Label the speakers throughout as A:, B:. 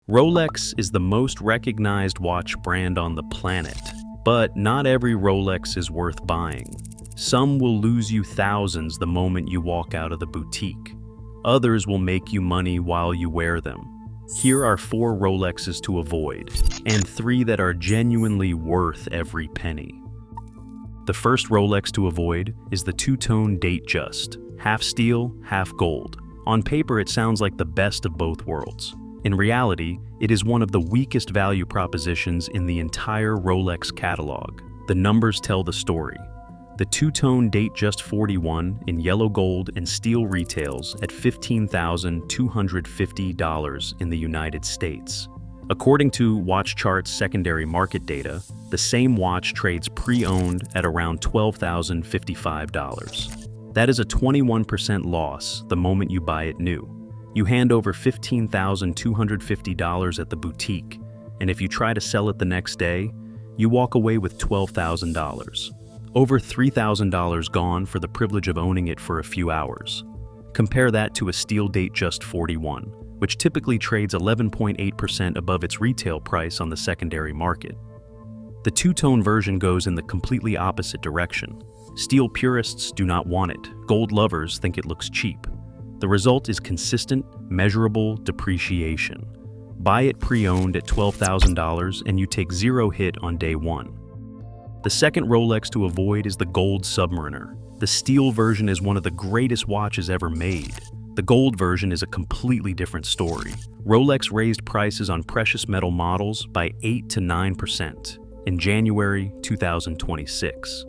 A: Rolex is the most recognized watch brand on the planet, but not every Rolex is worth buying. Some will lose you thousands the moment you walk out of the boutique. Others will make you money while you wear them. Here are 4 Rolexes to avoid, and 3 that are genuinely worth every penny. The first Rolex to avoid is the two-tone Datejust, half steel, half gold. On paper, it sounds like the best of both worlds. In reality, it is one of the weakest value propositions in the entire Rolex catalog. The numbers tell the story. The two-tone Datejust 41 in yellow gold and steel retails at $15,250 in the United States. According to Watch Chart's secondary market data, the same watch trades pre-owned at around $12,055. That is a 21% loss the moment you buy it new. You hand over $15,250 at the boutique, and if you try to sell it the next day, you walk away with $12,000. Over $3,000 gone for the privilege of owning it for a few hours. Compare that to a steel Datejust 41, which typically trades 11.8% above its retail price on the secondary market. The two-tone version goes in the completely opposite direction. Steel purists do not want it. Gold lovers think it looks cheap. The result is consistent, measurable depreciation. Buy it pre-owned at $12,000 and you take zero hit on day one. The second Rolex to avoid is the Gold Submariner. The steel version is one of the greatest watches ever made. The gold version is a completely different story. Rolex raised prices on precious metal models by 8 to 9% in January 2026.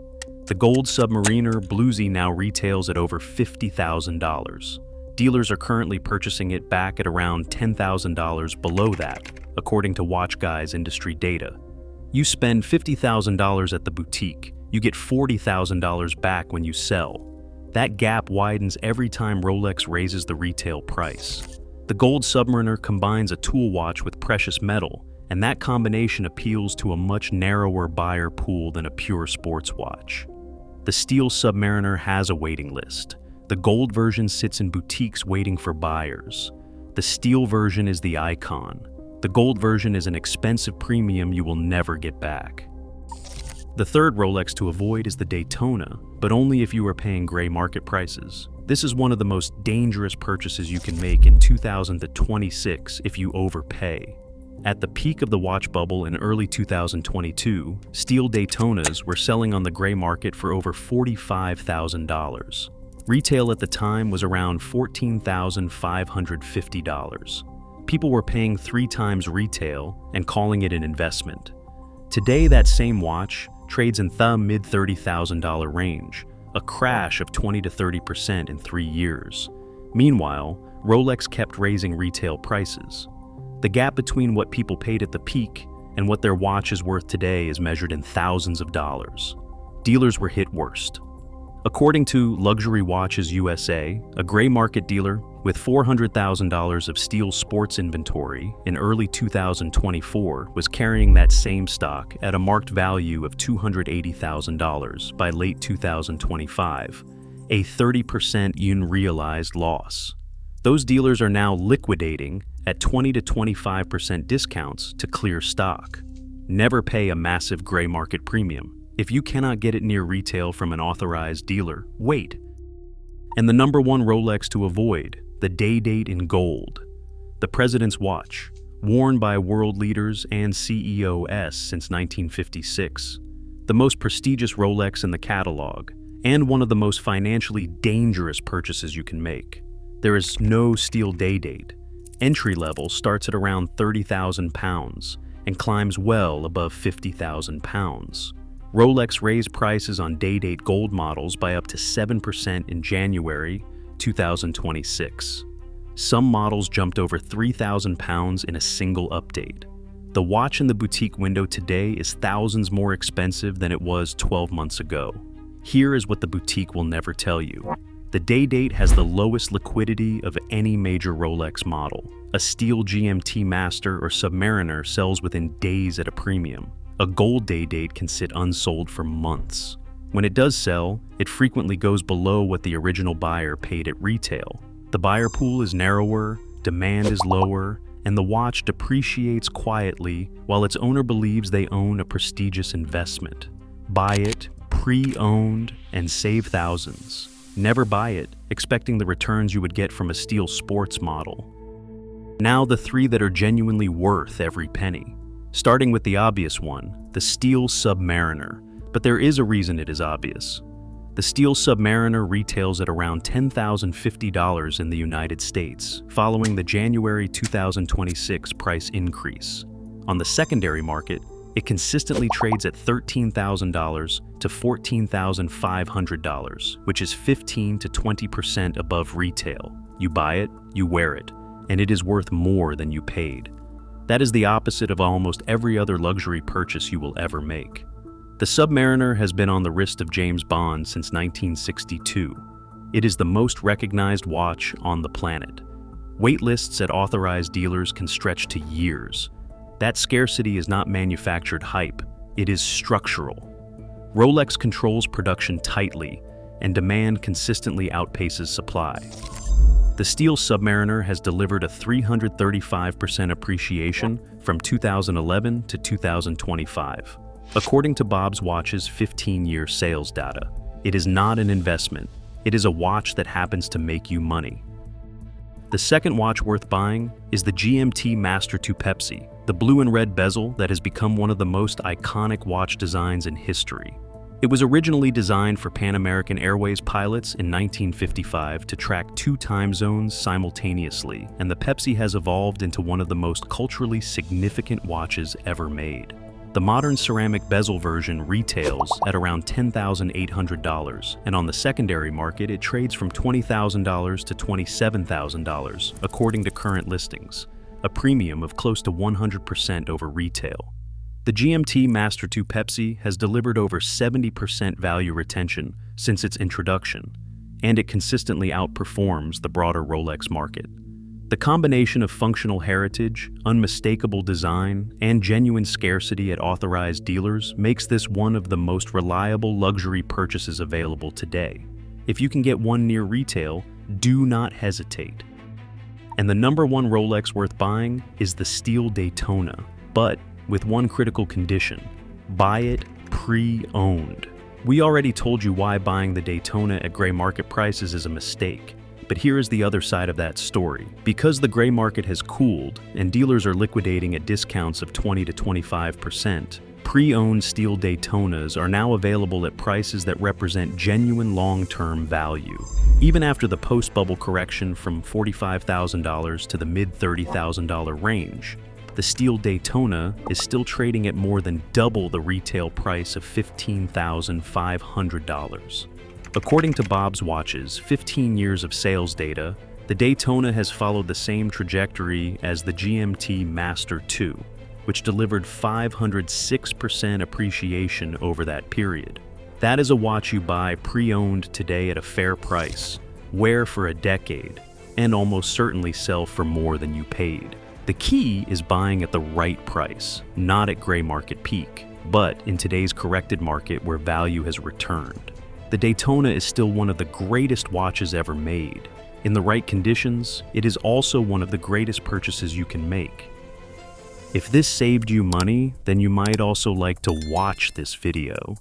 A: The Gold Submariner Bluesy now retails at over $50,000. Dealers are currently purchasing it back at around $10,000 below that, according to Watch Guy's industry data. You spend $50,000 at the boutique, you get $40,000 back when you sell. That gap widens every time Rolex raises the retail price. The Gold Submariner combines a tool watch with precious metal, and that combination appeals to a much narrower buyer pool than a pure sports watch. The Steel Submariner has a waiting list. The gold version sits in boutiques waiting for buyers. The steel version is the icon. The gold version is an expensive premium you will never get back. The third Rolex to avoid is the Daytona, but only if you are paying gray market prices. This is one of the most dangerous purchases you can make in 2026 if you overpay. At the peak of the watch bubble in early 2022, steel Daytonas were selling on the gray market for over $45,000. Retail at the time was around $14,550. People were paying 3 times retail and calling it an investment. Today, that same watch trades in the mid-$30,000 range, a crash of 20 to 30% in 3 years. Meanwhile, Rolex kept raising retail prices. The gap between what people paid at the peak and what their watch is worth today is measured in thousands of dollars. Dealers were hit worst. According to Luxury Watches USA, a gray market dealer with $400,000 of steel sports inventory in early 2024 was carrying that same stock at a marked value of $280,000 by late 2025, a 30% unrealized loss. Those dealers are now liquidating at 20 to 25% discounts to clear stock. Never pay a massive gray market premium. If you cannot get it near retail from an authorized dealer, wait. And the number 1 Rolex to avoid, the Day-Date in gold. The President's Watch, worn by world leaders and CEOs since 1956. The most prestigious Rolex in the catalog, and one of the most financially dangerous purchases you can make. There is no steel Day-Date. Entry level starts at around £30,000 and climbs well above £50,000. Rolex raised prices on Day-Date gold models by up to 7% in January 2026. Some models jumped over £3,000 in a single update. The watch in the boutique window today is thousands more expensive than it was 12 months ago. Here is what the boutique will never tell you. The Day-Date has the lowest liquidity of any major Rolex model. A steel GMT Master or Submariner sells within days at a premium. A gold Day-Date can sit unsold for months. When it does sell, it frequently goes below what the original buyer paid at retail. The buyer pool is narrower, demand is lower, and the watch depreciates quietly while its owner believes they own a prestigious investment. Buy it, pre-owned, and save thousands. Never buy it, expecting the returns you would get from a steel sports model. Now the three that are genuinely worth every penny. Starting with the obvious one, the Steel Submariner. But there is a reason it is obvious. The Steel Submariner retails at around $10,050 in the United States, following the January 2026 price increase. On the secondary market, it consistently trades at $13,000 to $14,500, which is 15 to 20% above retail. You buy it, you wear it, and it is worth more than you paid. That is the opposite of almost every other luxury purchase you will ever make. The Submariner has been on the wrist of James Bond since 1962. It is the most recognized watch on the planet. Wait lists at authorized dealers can stretch to years. That scarcity is not manufactured hype, it is structural. Rolex controls production tightly, and demand consistently outpaces supply. The Steel Submariner has delivered a 335% appreciation from 2011 to 2025. According to Bob's Watch's 15-year sales data, it is not an investment, it is a watch that happens to make you money. The second watch worth buying is the GMT Master 2 Pepsi, the blue and red bezel that has become one of the most iconic watch designs in history. It was originally designed for Pan American Airways pilots in 1955 to track 2 time zones simultaneously, and the Pepsi has evolved into one of the most culturally significant watches ever made. The modern ceramic bezel version retails at around $10,800, and on the secondary market it trades from $20,000 to $27,000, according to current listings, a premium of close to 100% over retail. The GMT Master 2 Pepsi has delivered over 70% value retention since its introduction, and it consistently outperforms the broader Rolex market. The combination of functional heritage, unmistakable design, and genuine scarcity at authorized dealers makes this one of the most reliable luxury purchases available today. If you can get one near retail, do not hesitate. And the number one Rolex worth buying is the Steel Daytona, but with one critical condition: buy it pre-owned. We already told you why buying the Daytona at gray market prices is a mistake. But here is the other side of that story. Because the gray market has cooled and dealers are liquidating at discounts of 20 to 25%, pre-owned Steel Daytonas are now available at prices that represent genuine long-term value. Even after the post-bubble correction from $45,000 to the mid-$30,000 range, the Steel Daytona is still trading at more than double the retail price of $15,500. According to Bob's Watch's 15 years of sales data, the Daytona has followed the same trajectory as the GMT Master 2, which delivered 506% appreciation over that period. That is a watch you buy pre-owned today at a fair price, wear for a decade, and almost certainly sell for more than you paid. The key is buying at the right price, not at gray market peak, but in today's corrected market where value has returned. The Daytona is still one of the greatest watches ever made. In the right conditions, it is also one of the greatest purchases you can make. If this saved you money, then you might also like to watch this video.